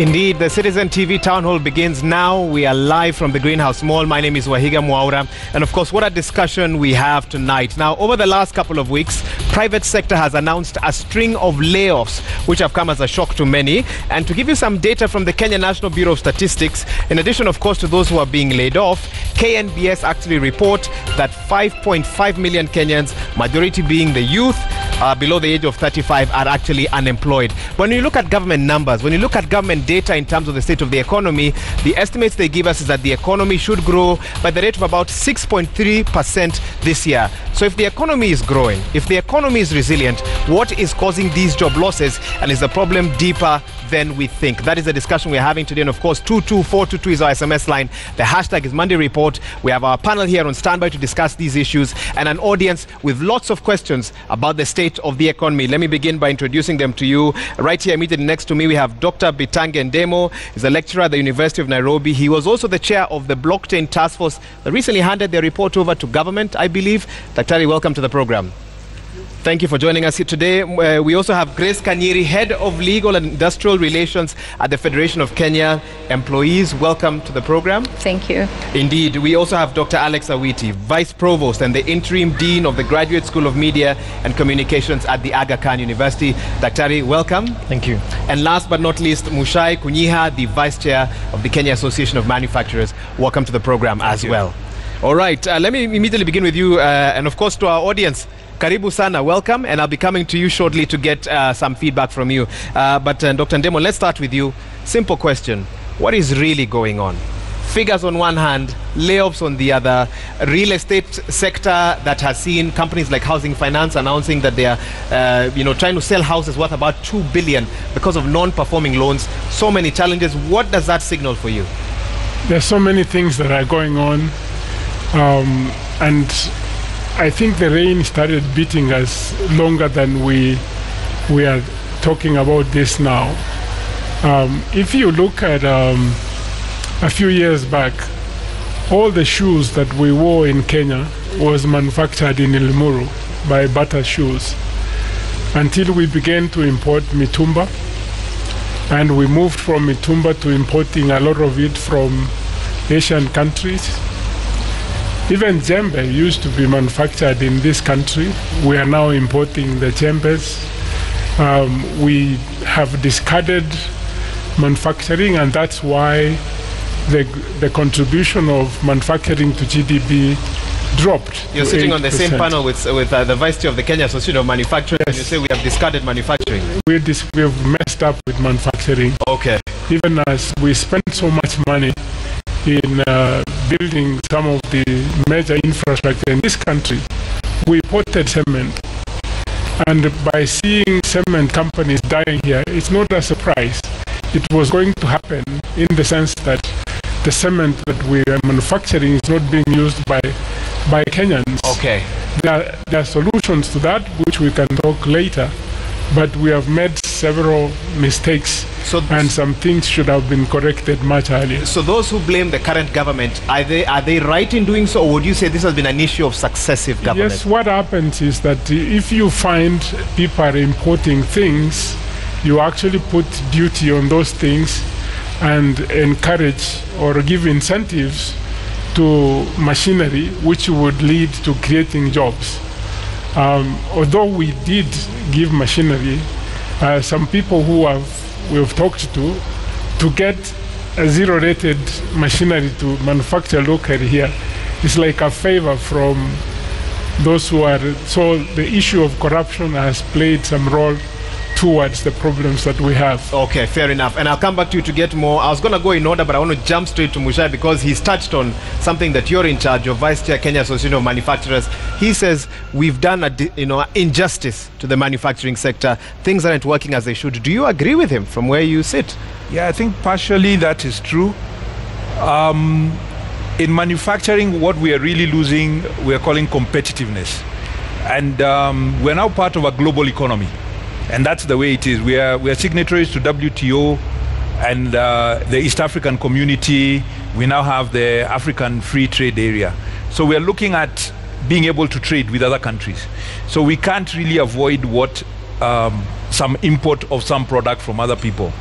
Indeed, the Citizen TV Town Hall begins now. We are live from the Greenhouse Mall. My name is Wahiga Mwaura. And of course, what a discussion we have tonight. Now, over the last couple of weeks, private sector has announced a string of layoffs, which have come as a shock to many. And to give you some data from the Kenya National Bureau of Statistics, in addition, of course, to those who are being laid off, KNBS actually report that 5.5 million Kenyans, majority being the youth, below the age of 35, are actually unemployed. When you look at government numbers, when you look at government data in terms of the state of the economy, the estimates they give us is that the economy should grow by the rate of about 6.3% this year. So if the economy is growing, if the economy is resilient, what is causing these job losses, and is the problem deeper than we think? That is the discussion we're having today. And of course, 22422 is our SMS line. The hashtag is Monday Report. We have our panel here on standby to discuss these issues, and an audience with lots of questions about the state of the economy. Let me begin by introducing them to you. Right here immediately next to me, we have Dr. Bitange Ndemo. He's a lecturer at the University of Nairobi. He was also the chair of the blockchain task force that recently handed their report over to government, I believe. Daktari, welcome to the program. Thank you for joining us here today. We also have Grace Kanyiri, Head of Legal and Industrial Relations at the Federation of Kenya Employees. Welcome to the program. Thank you. Indeed. We also have Dr. Alex Awiti, Vice Provost and the Interim Dean of the Graduate School of Media and Communications at the Aga Khan University. Daktari, welcome. Thank you. And last but not least, Mushai Kunyiha, the Vice Chair of the Kenya Association of Manufacturers. Welcome to the program as well. All right. Let me immediately begin with you. And of course, to our audience, Karibu sana, welcome, and I'll be coming to you shortly to get some feedback from you. But Dr. Ndemo, let's start with you. Simple question. What is really going on? Figures on one hand, layoffs on the other, real estate sector that has seen companies like Housing Finance announcing that they are trying to sell houses worth about 2 billion because of non-performing loans. So many challenges. What does that signal for you? There's so many things that are going on, and I think the rain started beating us longer than we are talking about this now. If you look at a few years back, all the shoes that we wore in Kenya was manufactured in Limuru by Bata Shoes, until we began to import mitumba, and we moved from mitumba to importing a lot of it from Asian countries. Even jembe used to be manufactured in this country. We are now importing the jembes. We have discarded manufacturing, and that's why the contribution of manufacturing to GDP dropped. You're sitting on the same panel with the Vice Chair of the Kenya Association of Manufacturers, yes. And you say we have discarded manufacturing. We've messed up with manufacturing. Okay. Even as we spend so much money in building some of the major infrastructure in this country, we imported cement. And by seeing cement companies dying here, it's not a surprise. It was going to happen in the sense that the cement that we are manufacturing is not being used by Kenyans. Okay. There are solutions to that, which we can talk later. But we have made several mistakes, and some things should have been corrected much earlier. So those who blame the current government, are they right in doing so, or would you say this has been an issue of successive government? Yes, what happens is that if you find people are importing things, you actually put duty on those things and encourage or give incentives to machinery, which would lead to creating jobs. Although we did give machinery, some people who we've talked to get a zero-rated machinery to manufacture locally here is like a favor from those who are. So the issue of corruption has played some role towards the problems that we have. Okay, fair enough. And I'll come back to you to get more. I was going to go in order, but I want to jump straight to Mushai because he's touched on something that you're in charge of, Vice Chair, Kenya Association of Manufacturers. He says we've done injustice to the manufacturing sector. Things aren't working as they should. Do you agree with him from where you sit? Yeah, I think partially that is true. In manufacturing, what we are really losing, we are calling competitiveness. And we're now part of a global economy. And that's the way it is. We are signatories to WTO and the East African Community. We now have the African Free Trade Area. So we are looking at being able to trade with other countries. So we can't really avoid what some import of some product from other people.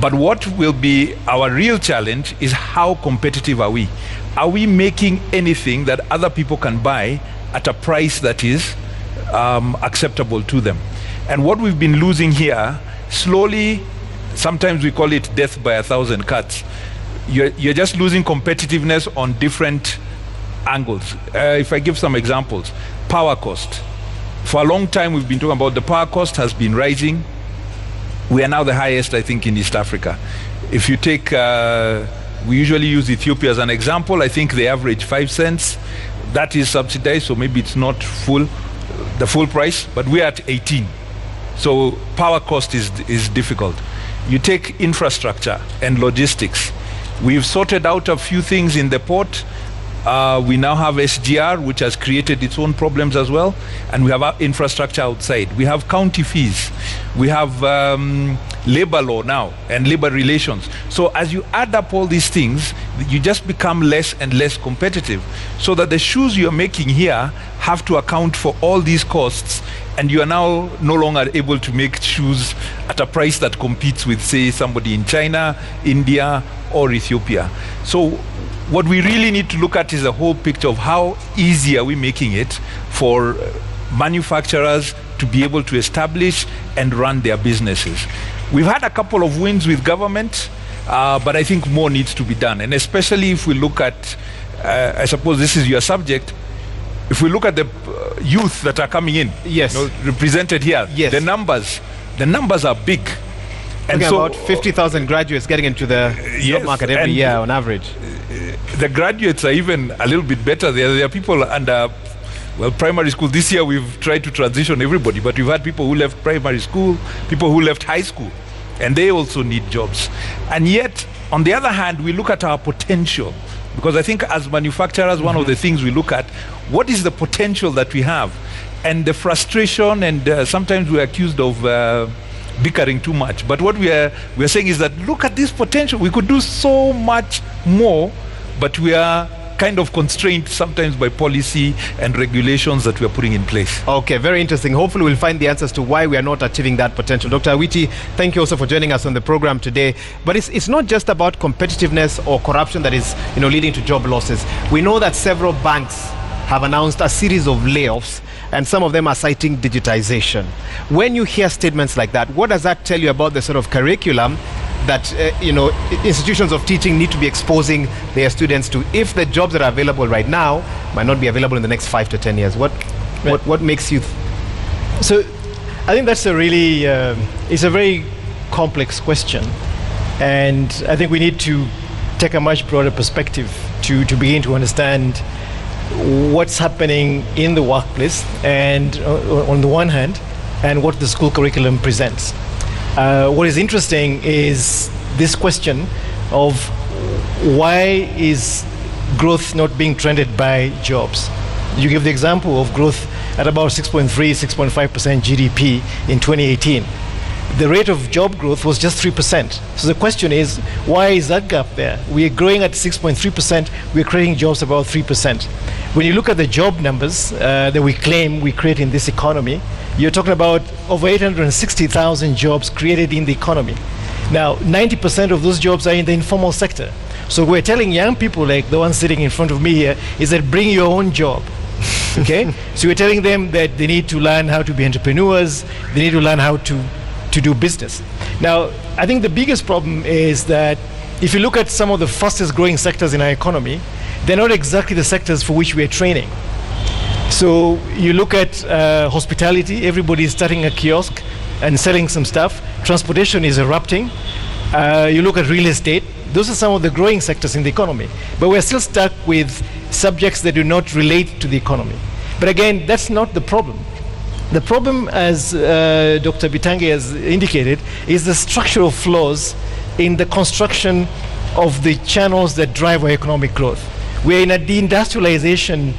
But what will be our real challenge is how competitive are we? Are we making anything that other people can buy at a price that is acceptable to them? And what we've been losing here, slowly, sometimes we call it death by 1,000 cuts. You're just losing competitiveness on different angles. If I give some examples, power cost. For a long time, we've been talking about the power cost has been rising. We are now the highest, I think, in East Africa. If you take, we usually use Ethiopia as an example. I think they average 5 cents. That is subsidized, so maybe it's not the full price, but we are at 18. So power cost is difficult. You take infrastructure and logistics. We've sorted out a few things in the port. We now have SGR, which has created its own problems as well, and we have our infrastructure outside. We have county fees. We have labor law now and labor relations. So as you add up all these things, you just become less and less competitive, so that the shoes you're making here have to account for all these costs, and you are now no longer able to make shoes at a price that competes with, say, somebody in China, India, or Ethiopia. So what we really need to look at is the whole picture of how easy are we making it for manufacturers to be able to establish and run their businesses. We've had a couple of wins with government, but I think more needs to be done. And especially if we look at, I suppose this is your subject, if we look at the youth that are coming in, yes, represented here, yes, the numbers are big. And so about 50,000 graduates getting into the job market every year on average. The graduates are even a little bit better. There are people under, well, primary school. This year we've tried to transition everybody, but we've had people who left primary school, people who left high school, and they also need jobs. And yet, on the other hand, we look at our potential, because I think as manufacturers, one of the things we look at, what is the potential that we have? And the frustration, and sometimes we're accused of bickering too much. But what we're saying is that look at this potential. We could do so much more, but we are kind of constrained sometimes by policy and regulations that we are putting in place. Okay, very interesting. Hopefully we'll find the answers to why we are not achieving that potential. Dr. Awiti, thank you also for joining us on the program today. But it's not just about competitiveness or corruption that is, leading to job losses. We know that several banks have announced a series of layoffs, and some of them are citing digitization. When you hear statements like that, what does that tell you about the sort of curriculum that institutions of teaching need to be exposing their students to, if the jobs that are available right now might not be available in the next 5 to 10 years? What makes you so I think that's it's a very complex question, and I think we need to take a much broader perspective to begin to understand what's happening in the workplace, and on the one hand, and what the school curriculum presents. What is interesting is this question of why is growth not being trended by jobs? You give the example of growth at about 6.3, 6.5% GDP in 2018. The rate of job growth was just 3%. So the question is, why is that gap there? We are growing at 6.3%, we're creating jobs about 3%. When you look at the job numbers that we claim we create in this economy, you're talking about over 860,000 jobs created in the economy. Now, 90% of those jobs are in the informal sector. So we're telling young people, like the one sitting in front of me here, is that bring your own job. Okay? So we're telling them that they need to learn how to be entrepreneurs, they need to learn how to do business. Now, I think the biggest problem is that if you look at some of the fastest growing sectors in our economy, they're not exactly the sectors for which we are training. So you look at hospitality, everybody is starting a kiosk and selling some stuff. Transportation is erupting. You look at real estate. Those are some of the growing sectors in the economy. But we're still stuck with subjects that do not relate to the economy. But again, that's not the problem. The problem, as Dr. Bitange has indicated, is the structural flaws in the construction of the channels that drive our economic growth. We're in a deindustrialization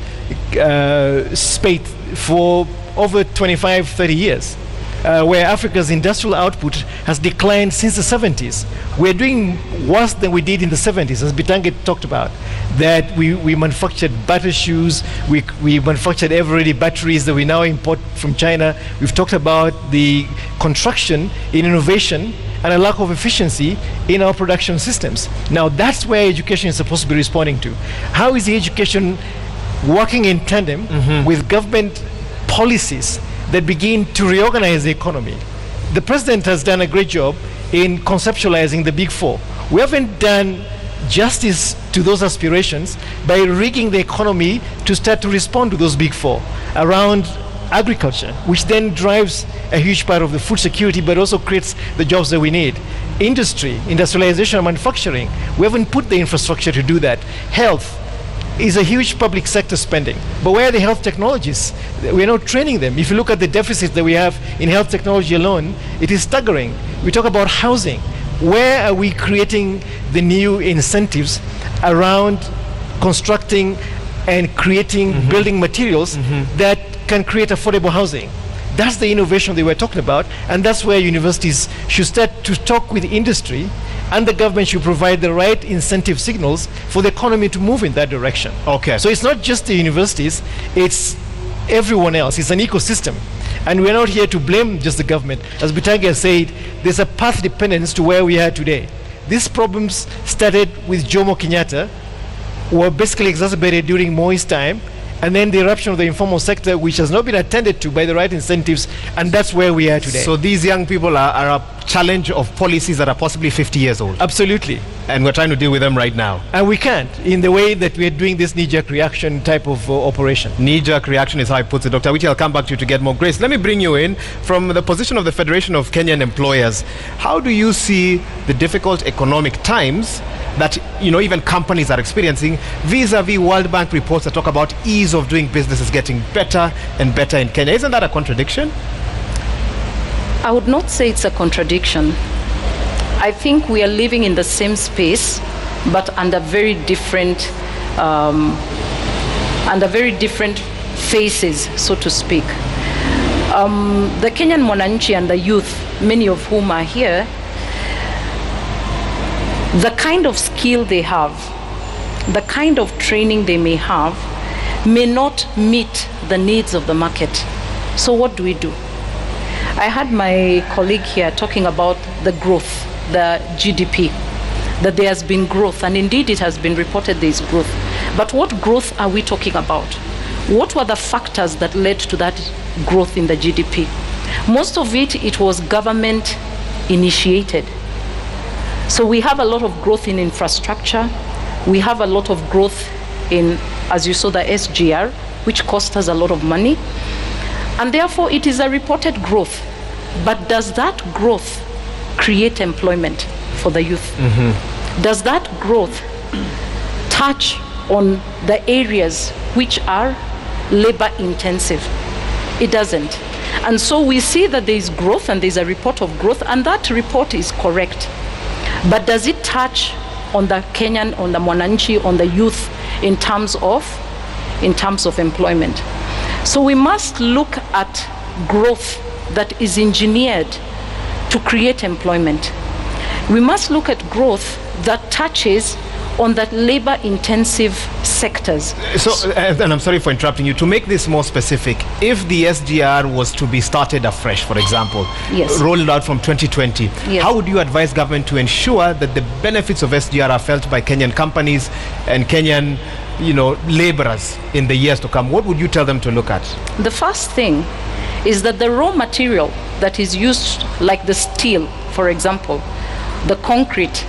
spate for over 25, 30 years, where Africa's industrial output has declined since the 70s. We're doing worse than we did in the 70s, as Bitange talked about, that we manufactured butter shoes, we manufactured ever-ready batteries that we now import from China. We've talked about the contraction in innovation and a lack of efficiency in our production systems. Now, that's where education is supposed to be responding to. How is the education working in tandem with government policies that begin to reorganize the economy? The president has done a great job in conceptualizing the Big Four. We haven't done justice to those aspirations by rigging the economy to start to respond to those Big Four around agriculture, which then drives a huge part of the food security, but also creates the jobs that we need. Industry, industrialization, and manufacturing, we haven't put the infrastructure to do that. Health is a huge public sector spending, but where are the health technologies? We're not training them. If you look at the deficit that we have in health technology alone, it is staggering. We talk about housing. Where are we creating the new incentives around constructing and creating building materials that can create affordable housing? That's the innovation that we're talking about, and that's where universities should start to talk with industry, and the government should provide the right incentive signals for the economy to move in that direction. Okay. So it's not just the universities, it's everyone else. It's an ecosystem. And we're not here to blame just the government. As Bitangi said, there's a path dependence to where we are today. These problems started with Jomo Kenyatta, were basically exacerbated during Moi's time, and then the eruption of the informal sector, which has not been attended to by the right incentives, and that's where we are today. So these young people are a challenge of policies that are possibly 50 years old. Absolutely. And we're trying to deal with them right now. And we can't, in the way that we're doing this knee-jerk reaction type of operation. Knee-jerk reaction is how I put it, Dr. Wichi. I'll come back to you to get more grace. Let me bring you in from the position of the Federation of Kenyan Employers. How do you see the difficult economic times that even companies are experiencing vis-a-vis World Bank reports that talk about ease of doing business is getting better and better in Kenya? Isn't that a contradiction? I would not say it's a contradiction. I think we are living in the same space, but under very different faces, so to speak. The Kenyan Mwananchi and the youth, many of whom are here, the kind of skill they have, the kind of training they may have, may not meet the needs of the market. So what do we do? I had my colleague here talking about the growth, the GDP, that there has been growth, and indeed it has been reported there is growth. But what growth are we talking about? What were the factors that led to that growth in the GDP? Most of it was government initiated. So we have a lot of growth in infrastructure. We have a lot of growth in, as you saw, the SGR, which cost us a lot of money. And therefore, it is a reported growth. But does that growth create employment for the youth? Does that growth touch on the areas which are labor intensive? It doesn't. And so we see that there is growth and there's a report of growth, and that report is correct. But does it touch on the Kenyan, on the Mwananchi, on the youth in terms of employment? So we must look at growth that is engineered to create employment. We must look at growth that touches on that labor-intensive sectors. So, and I'm sorry for interrupting you. To make this more specific, if the SGR was to be started afresh, for example, yes, rolled out from 2020, yes, how would you advise government to ensure that the benefits of SGR are felt by Kenyan companies and Kenyan laborers in the years to come? What would you tell them to look at? The first thing is that the raw material that is used, like the steel, for example, the concrete,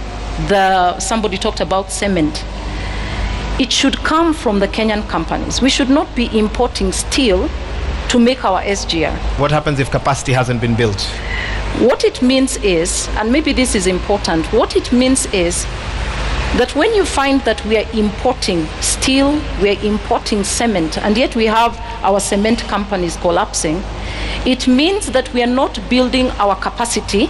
somebody talked about cement, it should come from the Kenyan companies. We should not be importing steel to make our SGR. What happens if capacity hasn't been built? What it means is, and maybe this is important, what it means is that when you find that we are importing steel, we are importing cement, and yet we have our cement companies collapsing, it means that we are not building our capacity,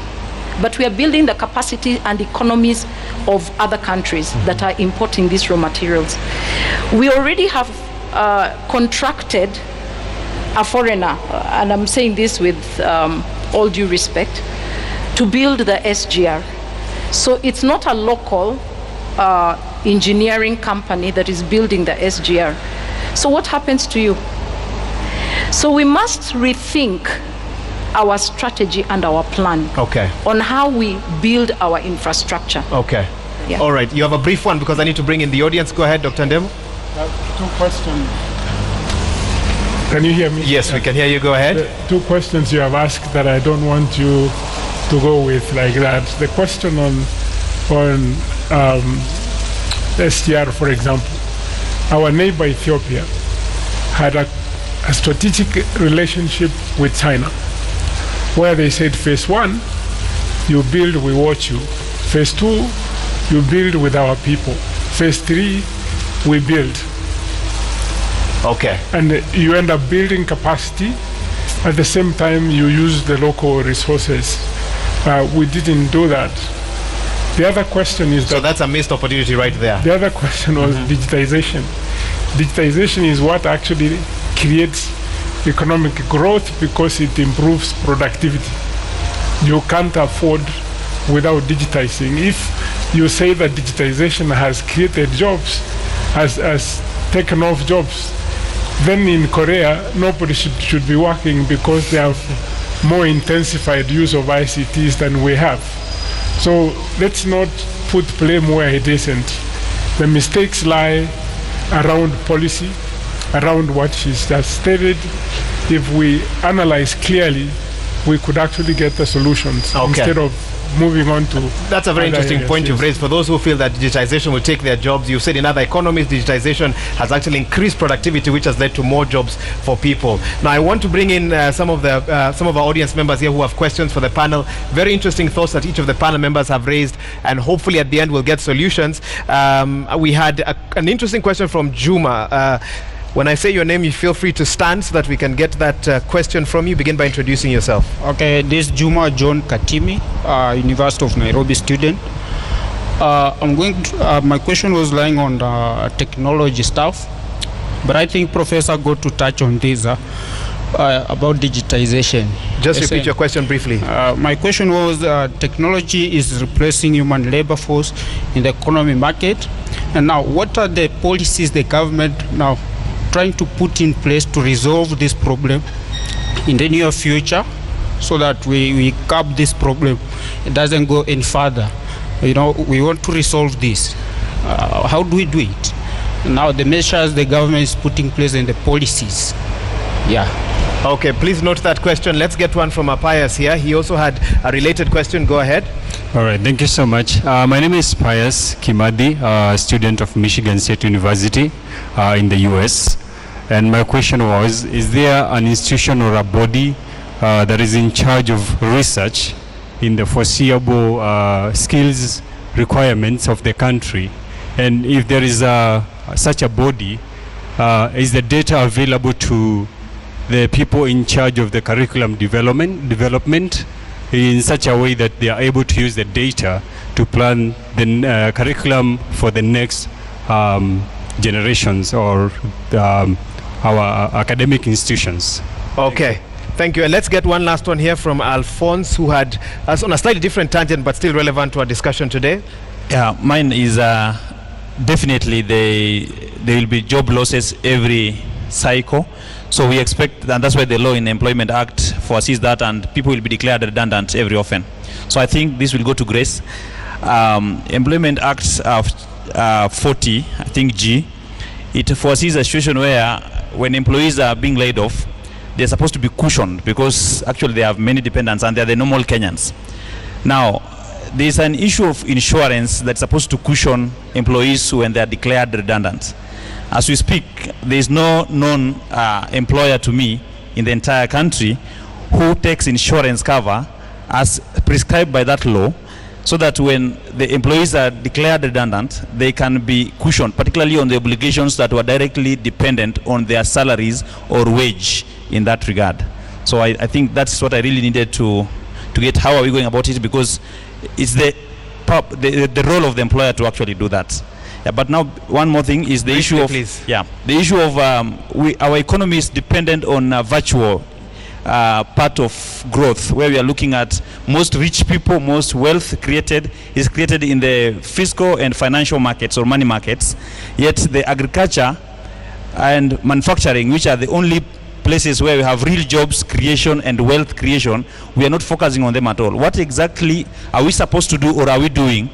but we are building the capacity and economies of other countries that are importing these raw materials. We already have contracted a foreigner, and I'm saying this with all due respect, to build the SGR. So it's not a local engineering company that is building the SGR. So what happens to you? So we must rethink our strategy and our plan on how we build our infrastructure. Yeah. All right, you have a brief one because I need to bring in the audience. Go ahead, Dr. Ndemu. Two questions. Can you hear me? Yes, we can hear you. Go ahead. Two questions you have asked that I don't want you to go with like that. The question on STR, for example. Our neighbor Ethiopia had a strategic relationship with China, where they said, phase 1, you build, we watch you. Phase 2, you build with our people. Phase 3, we build. And you end up building capacity. At the same time, you use the local resources. We didn't do that. The other question is so that's a missed opportunity right there. The other question was digitization. Digitization is what actually creates economic growth because it improves productivity. You can't afford without digitizing. If you say that digitization has created jobs, has taken off jobs, then in Korea, nobody should be working because they have more intensified use of ICTs than we have. So let's not put blame where it isn't. The mistakes lie around policy, around what she's just stated. If we analyze clearly, we could actually get the solutions instead of moving on to... That's a very interesting point you've raised. For those who feel that digitization will take their jobs, you said in other economies, digitization has actually increased productivity, which has led to more jobs for people. Now, I want to bring in some of our audience members here who have questions for the panel. Very interesting thoughts that each of the panel members have raised, and hopefully at the end we'll get solutions. We had an interesting question from Juma. When I say your name, you feel free to stand so that we can get that question from you. Begin by introducing yourself. Okay, this is Juma John Katimi, University of Nairobi student. My question was lying on technology stuff, but I think Professor got to touch on this about digitization. Just repeat your question briefly. My question was technology is replacing human labor force in the economy market. And now, what are the policies the government now trying to put in place to resolve this problem in the near future so that we curb this problem? It doesn't go any further. You know, we want to resolve this. How do we do it? Now, the measures the government is putting in place and the policies. Yeah. Okay, please note that question. Let's get one from Pius here. He also had a related question. Go ahead. All right, thank you so much. My name is Pius Kimadi, a student of Michigan State University in the US. And my question was, is there an institution or a body that is in charge of research in the foreseeable skills requirements of the country? And if there is such a body, is the data available to the people in charge of the curriculum development in such a way that they are able to use the data to plan the curriculum for the next generations or our academic institutions? Okay, thank you. And let's get one last one here from Alphonse, who had us on a slightly different tangent but still relevant to our discussion today. Yeah, mine is definitely there will be job losses every cycle. So we expect, and that's why the Law in Employment Act foresees that, and people will be declared redundant every often. So I think this will go to grace. Employment Act 40, I think G, it foresees a situation where when employees are being laid off, they're supposed to be cushioned because actually they have many dependents and they're the normal Kenyans. Now, there's an issue of insurance that's supposed to cushion employees when they're declared redundant. As we speak, there is no known employer to me in the entire country who takes insurance cover as prescribed by that law, so that when the employees are declared redundant, they can be cushioned, particularly on the obligations that were directly dependent on their salaries or wage in that regard. So I think that's what I really needed to get. How are we going about it? Because it's the role of the employer to actually do that. Yeah, but now one more thing is the issue of the issue of our economy is dependent on virtual part of growth, where we are looking at most rich people, most wealth is created in the fiscal and financial markets or money markets, yet the agriculture and manufacturing, which are the only places where we have real jobs creation and wealth creation, we are not focusing on them at all. What exactly are we supposed to do, or are we doing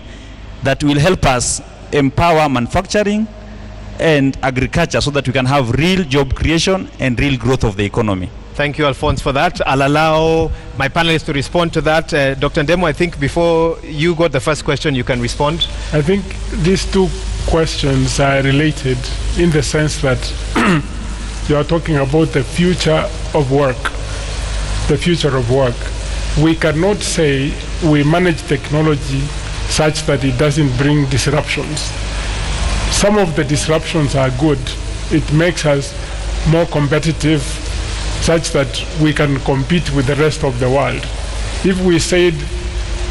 that will help us empower manufacturing and agriculture so that we can have real job creation and real growth of the economy? Thank you, Alphonse, for that. I'll allow my panelists to respond to that. Dr. Ndemo, I think before you got the first question, you can respond. I think these two questions are related in the sense that you are talking about the future of work. The future of work. We cannot say we manage technology such that it doesn't bring disruptions. Some of the disruptions are good. It makes us more competitive, such that we can compete with the rest of the world. If we said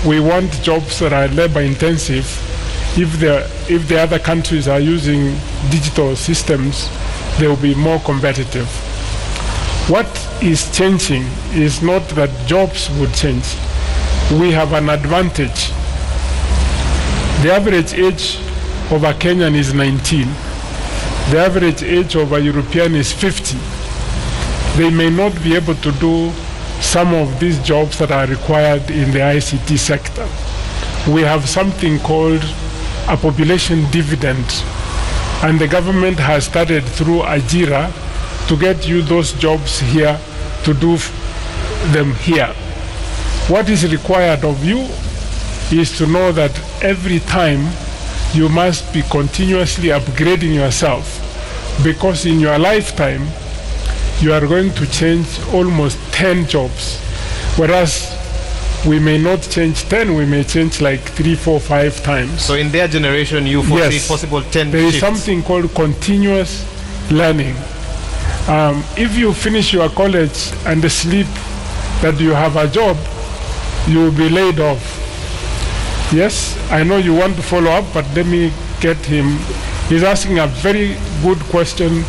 we want jobs that are labor intensive, if the other countries are using digital systems, they will be more competitive. What is changing is not that jobs would change. We have an advantage. The average age of a Kenyan is 19. The average age of a European is 50. They may not be able to do some of these jobs that are required in the ICT sector. We have something called a population dividend, and the government has started through Ajira to get you those jobs here, to do them here. What is required of you is to know that every time you must be continuously upgrading yourself, because in your lifetime you are going to change almost 10 jobs, whereas we may not change 10, we may change like 3, 4, 5 times. So in their generation, you foresee possible 10 there shifts. is something called continuous learning. If you finish your college and sleep that you have a job, you will be laid off. Yes, I know you want to follow up, but let me get him. He's asking a very good question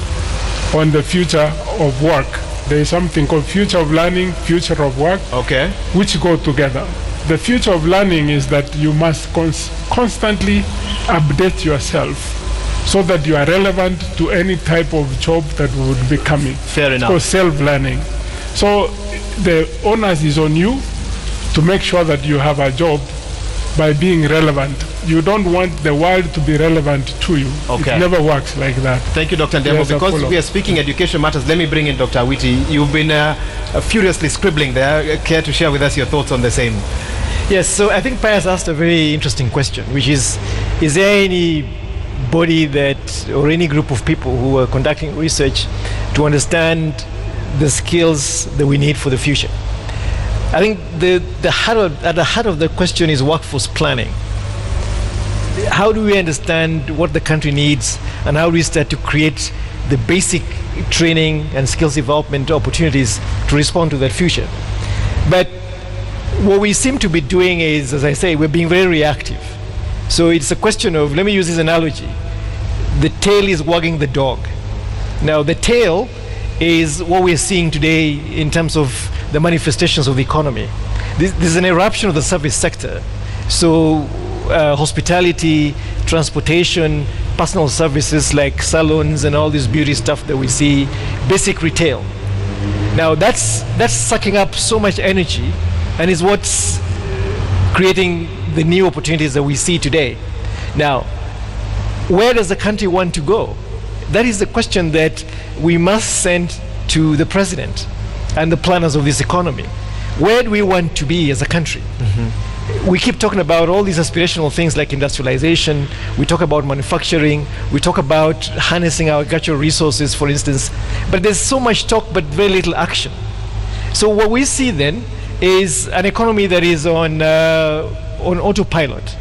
on the future of work. There is something called future of learning, future of work, which go together. The future of learning is that you must constantly update yourself so that you are relevant to any type of job that would be coming. Fair enough. So self-learning. So the onus is on you to make sure that you have a job by being relevant. You don't want the world to be relevant to you. It never works like that. Thank you, Dr. Ndemo. Because we are speaking education matters, let me bring in Dr. Awiti. You've been furiously scribbling there. Care to share with us your thoughts on the same? Yes, so I think Pius asked a very interesting question, which is there any body that, or any group of people who are conducting research to understand the skills that we need for the future? I think at the heart of the question is workforce planning. How do we understand what the country needs, and how do we start to create the basic training and skills development opportunities to respond to that future? But what we seem to be doing is, as I say, we're being very reactive. So it's a question of, let me use this analogy. The tail is wagging the dog. Now the tail is what we're seeing today in terms of the manifestations of the economy. This is an eruption of the service sector. So hospitality, transportation, personal services like salons and all this beauty stuff that we see, basic retail. Now that's sucking up so much energy, and is what's creating the new opportunities that we see today. Now, where does the country want to go? That is the question that we must send to the president and the planners of this economy. Where do we want to be as a country? We keep talking about all these aspirational things like industrialization. We talk about manufacturing. We talk about harnessing our agricultural resources, for instance. But there's so much talk, but very little action. So what we see then is an economy that is on autopilot,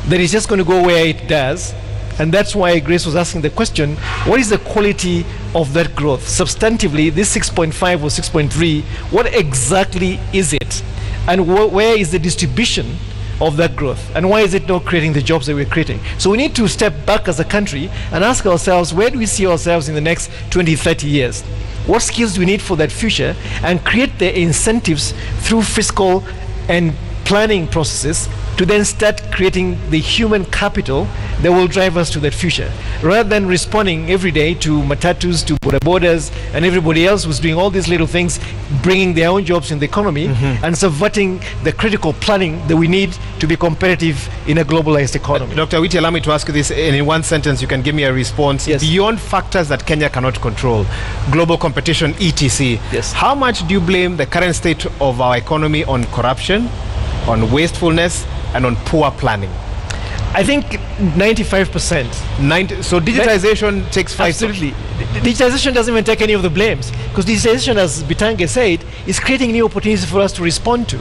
that is just going to go where it does. And that's why Grace was asking the question, what is the quality of that growth? Substantively, this 6.5 or 6.3, what exactly is it? And where is the distribution of that growth? And why is it not creating the jobs that we're creating? So we need to step back as a country and ask ourselves, where do we see ourselves in the next 20, 30 years? What skills do we need for that future? And create the incentives through fiscal and planning processes to then start creating the human capital that will drive us to that future, rather than responding every day to matatus, to border borders, and everybody else who's doing all these little things, bringing their own jobs in the economy, and subverting the critical planning that we need to be competitive in a globalized economy. Dr. Witi, allow me to ask you this, and in one sentence you can give me a response. Yes. Beyond factors that Kenya cannot control, global competition, etc., yes, how much do you blame the current state of our economy on corruption, on wastefulness, and on poor planning? I think 95%. So digitization takes 5%. Absolutely. Digitization doesn't even take any of the blames, because digitization, as Bitange said, is creating new opportunities for us to respond to.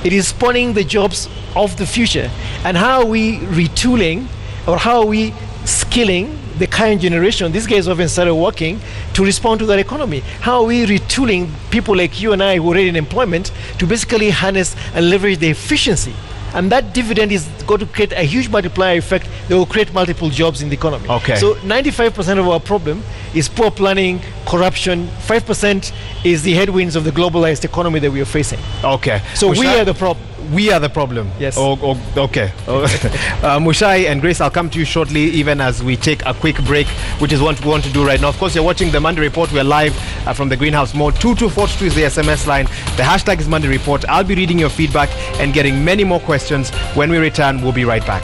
It is spawning the jobs of the future. And how are we retooling, or how are we skilling the current generation? These guys haven't started working to respond to that economy. How are we retooling people like you and I who are already in employment to basically harness and leverage the efficiency? And that dividend is going to create a huge multiplier effect that will create multiple jobs in the economy. Okay. So 95% of our problem is poor planning, corruption. 5% is the headwinds of the globalized economy that we are facing. Okay. So we are the problem. We are the problem. Yes. Okay. Mushai and Grace, I'll come to you shortly, even as we take a quick break, which is what we want to do right now. Of course, you're watching the Monday Report. We're live from the Greenhouse Mall. 22422 is the SMS line. The hashtag is Monday Report. I'll be reading your feedback and getting many more questions. When we return, we'll be right back.